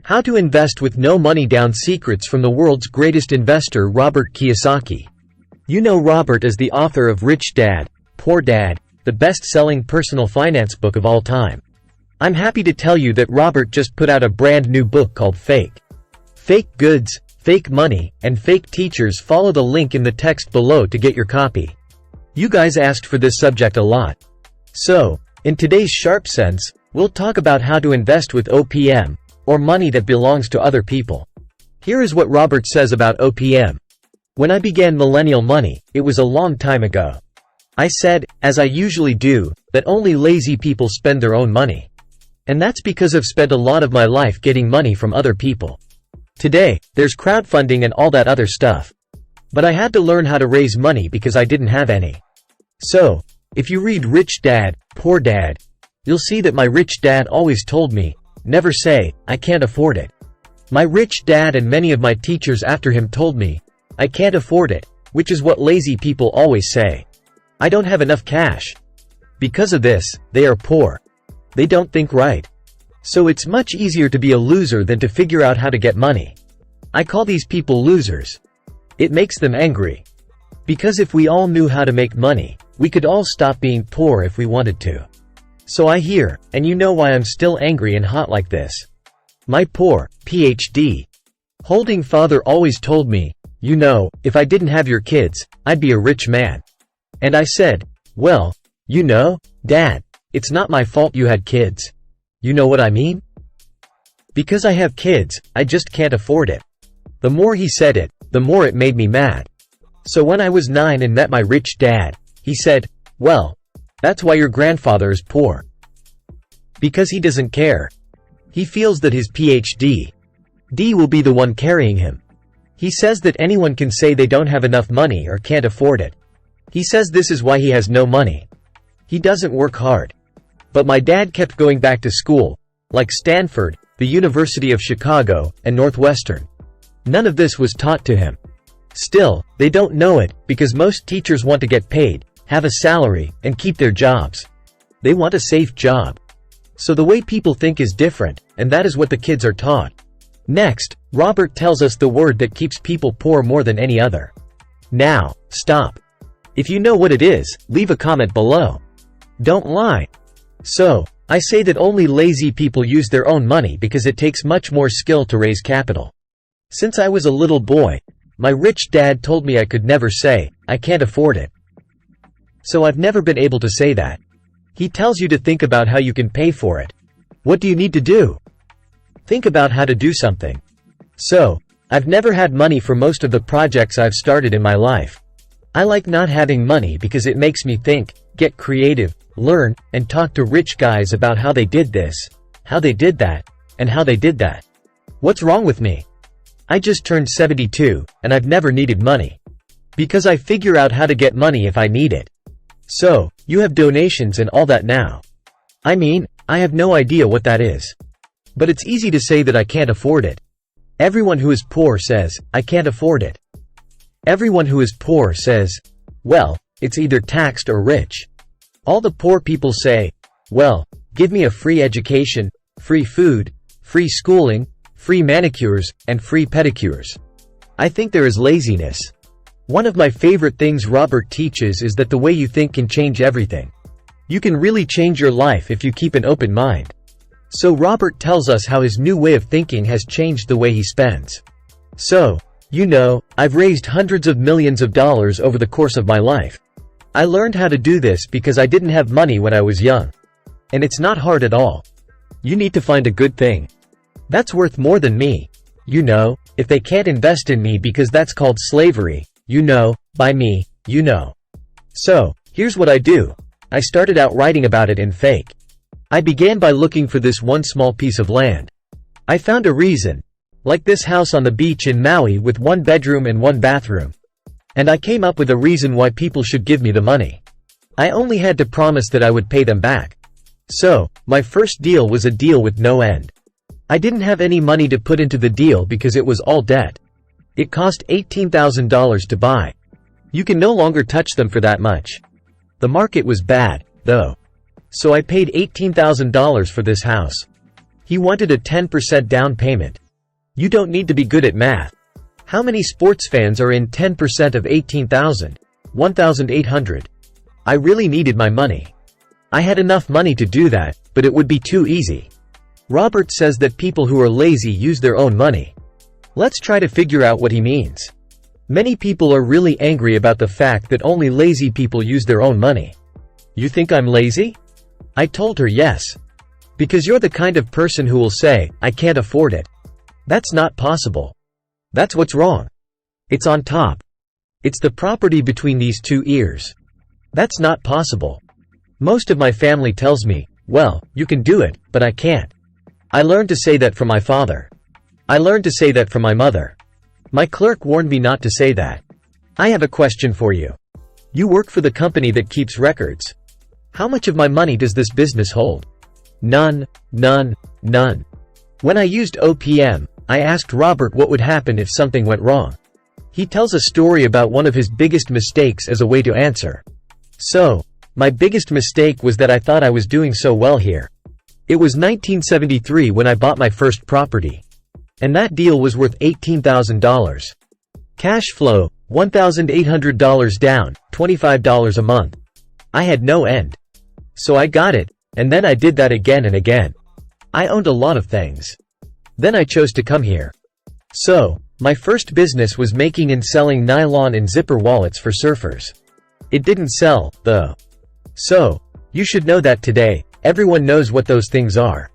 How to Invest with No Money Down: Secrets from the World's Greatest Investor Robert Kiyosaki. You know Robert as the author of Rich Dad, Poor Dad, the best-selling personal finance book of all time. I'm happy to tell you that Robert just put out a brand new book called Fake Goods, Fake Money, and Fake Teachers. Follow the link in the text below to get your copy. You guys asked for this subject a lot. So, in today's Sharp Sense, we'll talk about how to invest with OPM, or money that belongs to other people. Here is what Robert says about OPM. When I began Millennial Money, it was a long time ago. I said, as I usually do, that only lazy people spend their own money. And that's because I've spent a lot of my life getting money from other people. Today, there's crowdfunding and all that other stuff. But I had to learn how to raise money because I didn't have any. So, if you read Rich Dad, Poor Dad, you'll see that my rich dad always told me, never say, I can't afford it. My rich dad and many of my teachers after him told me, I can't afford it, which is what lazy people always say. I don't have enough cash. Because of this, they are poor. They don't think right. So it's much easier to be a loser than to figure out how to get money. I call these people losers. It makes them angry. Because if we all knew how to make money, we could all stop being poor if we wanted to. So I hear, and you know why I'm still angry and hot like this. My poor, PhD holding father always told me, you know, if I didn't have your kids, I'd be a rich man. And I said, well, you know, Dad, it's not my fault you had kids. You know what I mean? Because I have kids, I just can't afford it. The more he said it, the more it made me mad. So when I was 9 and met my rich dad, he said, well, that's why your grandfather is poor. Because he doesn't care. He feels that his PhD will be the one carrying him. He says that anyone can say they don't have enough money or can't afford it. He says this is why he has no money. He doesn't work hard. But my dad kept going back to school, like Stanford, the University of Chicago, and Northwestern. None of this was taught to him. Still, they don't know it, because most teachers want to get paid, have a salary, and keep their jobs. They want a safe job. So the way people think is different, and that is what the kids are taught. Next, Robert tells us the word that keeps people poor more than any other. Now, stop. If you know what it is, leave a comment below. Don't lie. So, I say that only lazy people use their own money because it takes much more skill to raise capital. Since I was a little boy, my rich dad told me I could never say, I can't afford it. So I've never been able to say that. He tells you to think about how you can pay for it. What do you need to do? Think about how to do something. So, I've never had money for most of the projects I've started in my life. I like not having money because it makes me think, get creative, learn, and talk to rich guys about how they did this, how they did that, and how they did that. What's wrong with me? I just turned 72, and I've never needed money. Because I figure out how to get money if I need it. So, you have donations and all that now. I mean, I have no idea what that is. But it's easy to say that I can't afford it. Everyone who is poor says, I can't afford it. Everyone who is poor says, well, it's either taxed or rich. All the poor people say, well, give me a free education, free food, free schooling, free manicures, and free pedicures. I think there is laziness. One of my favorite things Robert teaches is that the way you think can change everything. You can really change your life if you keep an open mind. So Robert tells us how his new way of thinking has changed the way he spends. So, you know, I've raised hundreds of millions of dollars over the course of my life. I learned how to do this because I didn't have money when I was young. And it's not hard at all. You need to find a good thing that's worth more than me. You know, if they can't invest in me because that's called slavery, you know, by me, you know. So, here's what I do. I started out writing about it in Fake. I began by looking for this one small piece of land. I found a reason. Like this house on the beach in Maui with 1 bedroom and 1 bathroom. And I came up with a reason why people should give me the money. I only had to promise that I would pay them back. So, my first deal was a deal with no end. I didn't have any money to put into the deal because it was all debt. It cost $18,000 to buy. You can no longer touch them for that much. The market was bad, though. So I paid $18,000 for this house. He wanted a 10% down payment. You don't need to be good at math. How many sports fans are in 10% of 18,000? 1,800. I really needed my money. I had enough money to do that, but it would be too easy. Robert says that people who are lazy use their own money. Let's try to figure out what he means. Many people are really angry about the fact that only lazy people use their own money. You think I'm lazy? I told her yes. Because you're the kind of person who will say, I can't afford it. That's not possible. That's what's wrong. It's on top. It's the property between these two ears. That's not possible. Most of my family tells me, well, you can do it, but I can't. I learned to say that from my father. I learned to say that from my mother. My clerk warned me not to say that. I have a question for you. You work for the company that keeps records. How much of my money does this business hold? None, none, none. When I used OPM, I asked Robert what would happen if something went wrong. He tells a story about one of his biggest mistakes as a way to answer. So, my biggest mistake was that I thought I was doing so well here. It was 1973 when I bought my first property. And that deal was worth $18,000. Cash flow, $1,800 down, $25 a month. I had no end. So I got it, and then I did that again and again. I owned a lot of things. Then I chose to come here. So, my first business was making and selling nylon and zipper wallets for surfers. It didn't sell, though. So, you should know that today, everyone knows what those things are.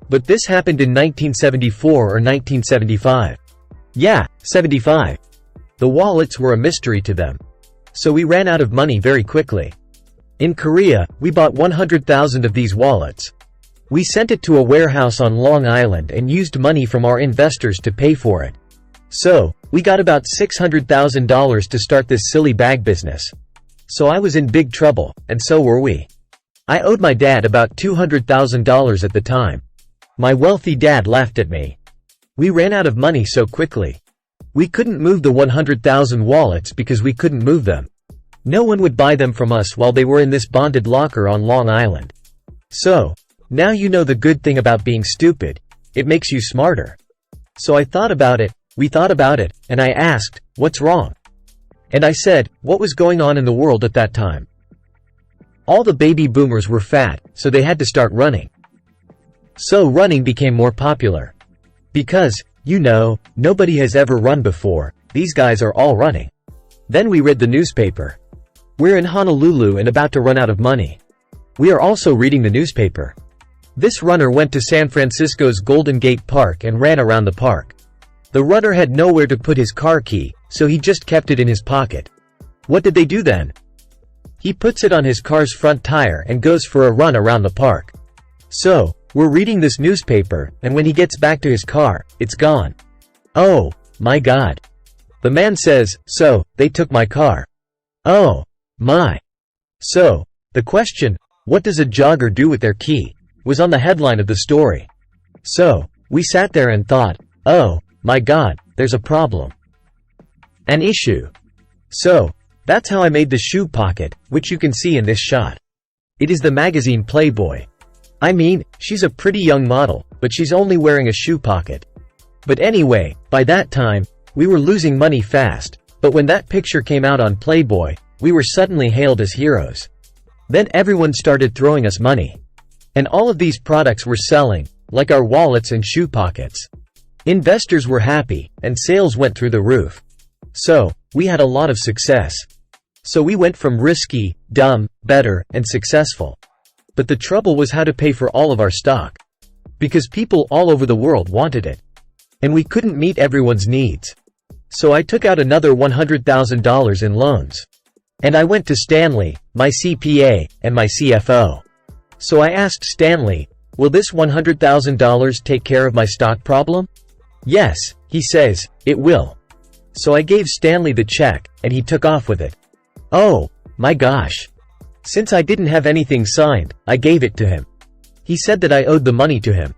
But this happened in 1974 or 1975. Yeah, 75. The wallets were a mystery to them. So we ran out of money very quickly. In Korea, we bought 100,000 of these wallets. We sent it to a warehouse on Long Island and used money from our investors to pay for it. So, we got about $600,000 to start this silly bag business. So I was in big trouble, and so were we. I owed my dad about $200,000 at the time. My wealthy dad laughed at me. We ran out of money so quickly. We couldn't move the 100,000 wallets because we couldn't move them. No one would buy them from us while they were in this bonded locker on Long Island. So, now you know the good thing about being stupid. It makes you smarter. So I thought about it, we thought about it, and I asked, what's wrong? And I said, what was going on in the world at that time? All the baby boomers were fat, so they had to start running. So running became more popular. Because, you know, nobody has ever run before, these guys are all running. Then we read the newspaper. We're in Honolulu and about to run out of money. We are also reading the newspaper. This runner went to San Francisco's Golden Gate Park and ran around the park. The runner had nowhere to put his car key, so he just kept it in his pocket. What did they do then? He puts it on his car's front tire and goes for a run around the park. So, we're reading this newspaper, and when he gets back to his car, it's gone. Oh, my God. The man says, so, they took my car. Oh, my. So, the question, what does a jogger do with their key, was on the headline of the story. So, we sat there and thought, oh, my God, there's a problem. An issue. So, that's how I made the shoe pocket, which you can see in this shot. It is the magazine Playboy. I mean, she's a pretty young model, but she's only wearing a shoe pocket. But anyway, by that time, we were losing money fast, but when that picture came out on Playboy, we were suddenly hailed as heroes. Then everyone started throwing us money. And all of these products were selling, like our wallets and shoe pockets. Investors were happy, and sales went through the roof. So, we had a lot of success. So we went from risky, dumb, better, and successful. But the trouble was how to pay for all of our stock. Because people all over the world wanted it. And we couldn't meet everyone's needs. So I took out another $100,000 in loans. And I went to Stanley, my CPA, and my CFO. So I asked Stanley, will this $100,000 take care of my stock problem? Yes, he says, it will. So I gave Stanley the check, and he took off with it. Oh, my gosh. Since I didn't have anything signed, I gave it to him. He said that I owed the money to him.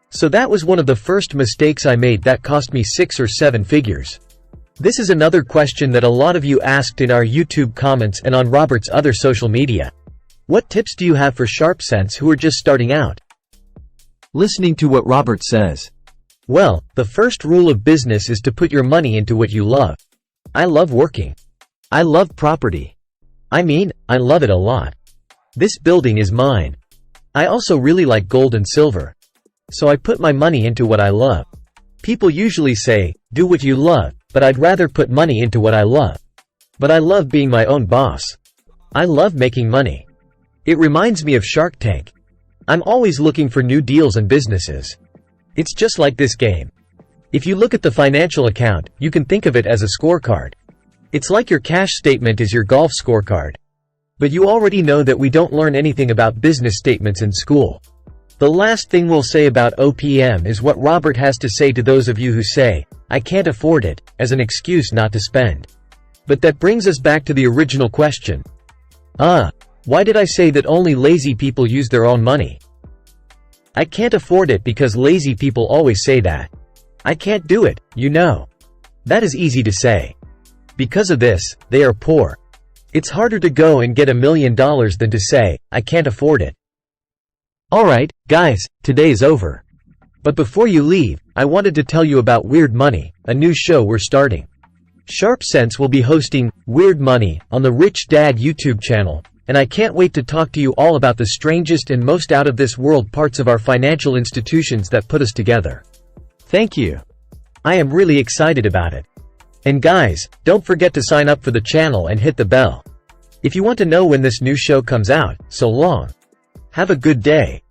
So that was one of the first mistakes I made that cost me 6 or 7 figures. This is another question that a lot of you asked in our YouTube comments and on Robert's other social media. What tips do you have for sharp cents who are just starting out? listening to what Robert says. Well, the first rule of business is to put your money into what you love. I love working. I love property. I love it a lot. This building is mine. I also really like gold and silver. So I put my money into what I love. People usually say, do what you love, but I'd rather put money into what I love. But I love being my own boss. I love making money. It reminds me of Shark Tank. I'm always looking for new deals and businesses. It's just like this game. If you look at the financial account, you can think of it as a scorecard. It's like your cash statement is your golf scorecard. But you already know that we don't learn anything about business statements in school. The last thing we'll say about OPM is what Robert has to say to those of you who say, I can't afford it, as an excuse not to spend. But that brings us back to the original question. Why did I say that only lazy people use their own money? I can't afford it because lazy people always say that. I can't do it, you know. That is easy to say. Because of this, they are poor. It's harder to go and get $1 million than to say, I can't afford it. Alright, guys, today is over. But before you leave, I wanted to tell you about Weird Money, a new show we're starting. Sharp Sense will be hosting Weird Money on the Rich Dad YouTube channel, and I can't wait to talk to you all about the strangest and most out-of-this-world parts of our financial institutions that put us together. Thank you. I am really excited about it. And guys, don't forget to sign up for the channel and hit the bell. If you want to know when this new show comes out, so long. Have a good day.